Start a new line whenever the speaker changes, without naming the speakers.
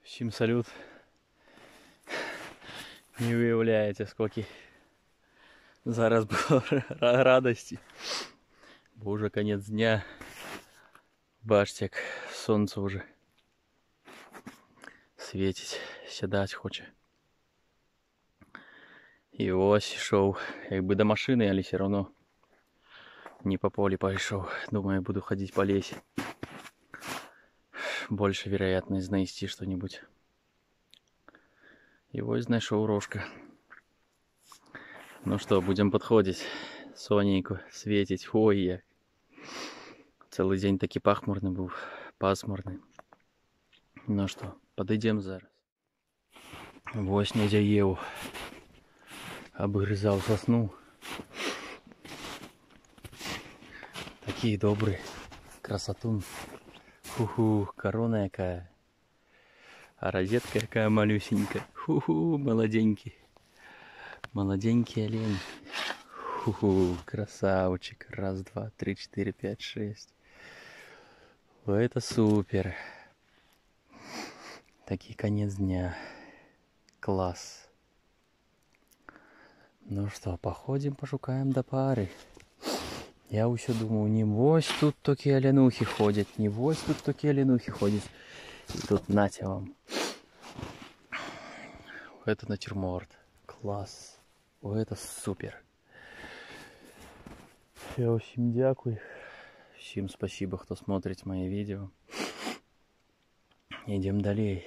Всім салют. Не уявляєте, скільки зараз було радості. Бо уже конец дня. Бачите, як сонце вже світить, сідати хоче. І ось йшов, якби до машини, але все равно не по полі пішов. Думаю, буду ходити по лісі. Больше вероятность знайти что-нибудь. И вот знайшов рожка. Ну что, будем подходить. Соненько светить. Ой, як. Целый день таки пахмурный был, пасмурный. Ну что, подойдем зараз. Вось дядя Єв обгрызал сосну. Такие добрые. Красотун. Ху-ху, корона какая. А розетка какая малюсенькая. Ху-ху, молоденький. Молоденький олень. Ху-ху, красавчик. Раз, два, три, четыре, пять, шесть. О, это супер. Такий конец дня. Класс. Ну что, походим, пошукаем до пары. Я усё думаю, не вось тут такие оленухи ходят, не вось тут такие оленухи ходят. И тут нате вам. Это натюрморт. Класс. О, это супер. Я всем дякую. Всем спасибо, кто смотрит мои видео. Идем далее.